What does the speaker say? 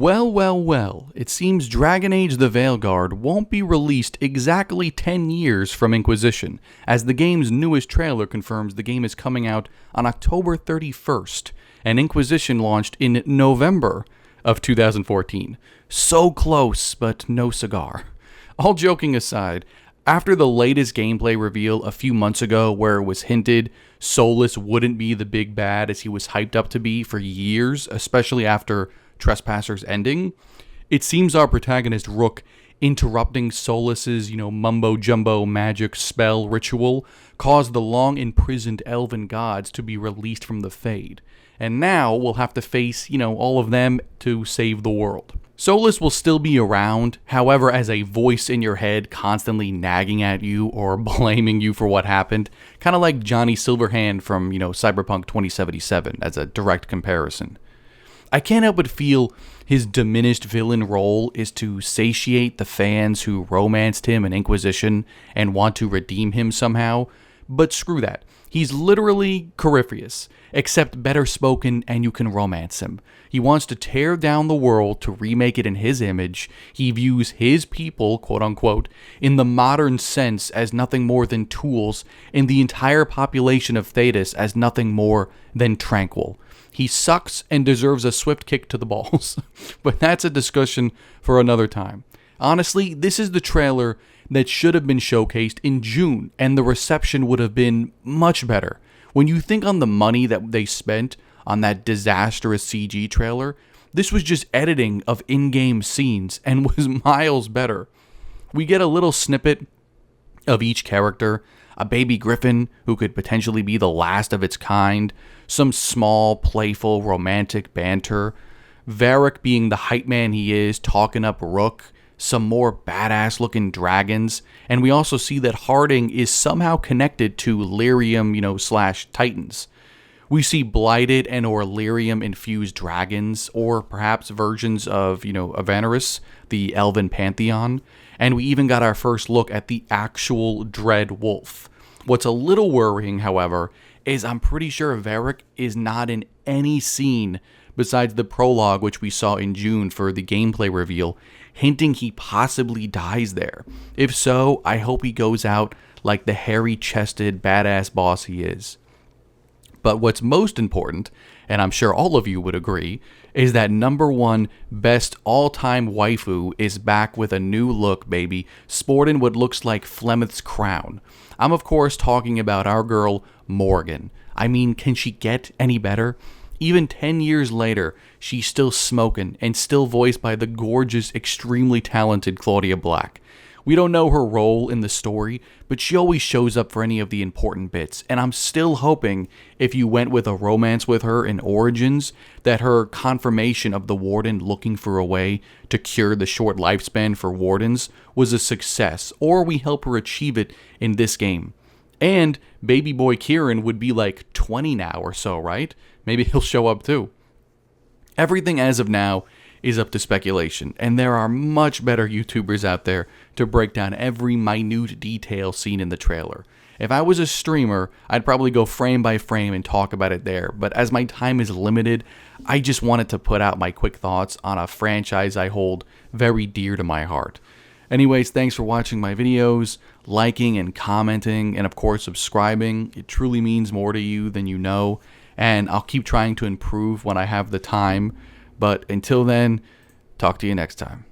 Well, it seems Dragon Age The Veilguard won't be released exactly 10 years from Inquisition, as the game's newest trailer confirms the game is coming out on October 31st, and Inquisition launched in November of 2014. So close, but no cigar. All joking aside, after the latest gameplay reveal a few months ago where it was hinted Solas wouldn't be the big bad as he was hyped up to be for years, especially after Trespassers ending, it seems our protagonist Rook interrupting Solas's, mumbo-jumbo magic spell ritual caused the long-imprisoned elven gods to be released from the Fade. And now we'll have to face, all of them to save the world. Solas will still be around, however, as a voice in your head constantly nagging at you or blaming you for what happened, kind of like Johnny Silverhand from, Cyberpunk 2077 as a direct comparison. I can't help but feel his diminished villain role is to satiate the fans who romanced him in Inquisition and want to redeem him somehow, but screw that. He's literally Corypheus, except better spoken and you can romance him. He wants to tear down the world to remake it in his image. He views his people, quote unquote, in the modern sense as nothing more than tools, and the entire population of Thedas as nothing more than tranquil. He sucks and deserves a swift kick to the balls. But that's a discussion for another time. Honestly, this is the trailer that should have been showcased in June, and the reception would have been much better. When you think on the money that they spent on that disastrous CG trailer, this was just editing of in-game scenes and was miles better. We get a little snippet of each character, a baby griffin who could potentially be the last of its kind, some small, playful, romantic banter, Varric being the hype man he is, talking up Rook, some more badass-looking dragons, and we also see that Harding is somehow connected to Lyrium, slash Titans. We see blighted and or Lyrium-infused dragons, or perhaps versions of, Avanerus, the Elven Pantheon, and we even got our first look at the actual Dread Wolf. What's a little worrying, however, is I'm pretty sure Varric is not in any scene besides the prologue which we saw in June for the gameplay reveal, hinting he possibly dies there. If so, I hope he goes out like the hairy-chested badass boss he is. But what's most important, and I'm sure all of you would agree, is that number one best all-time waifu is back with a new look, baby, sporting what looks like Flemeth's crown. I'm of course talking about our girl, Morrigan. I mean, can she get any better? Even 10 years later, she's still smoking and still voiced by the gorgeous, extremely talented Claudia Black. We don't know her role in the story, but she always shows up for any of the important bits, and I'm still hoping if you went with a romance with her in Origins, that her confirmation of the Warden looking for a way to cure the short lifespan for Wardens was a success, or we help her achieve it in this game. And baby boy Kieran would be like 20 now or so, right? Maybe he'll show up too. Everything as of now is up to speculation, and there are much better YouTubers out there to break down every minute detail seen in the trailer. If I was a streamer, I'd probably go frame by frame and talk about it there, but as my time is limited, I just wanted to put out my quick thoughts on a franchise I hold very dear to my heart. Anyways, thanks for watching my videos, liking and commenting, and of course subscribing. It truly means more to you than you know, and I'll keep trying to improve when I have the time. But until then, talk to you next time.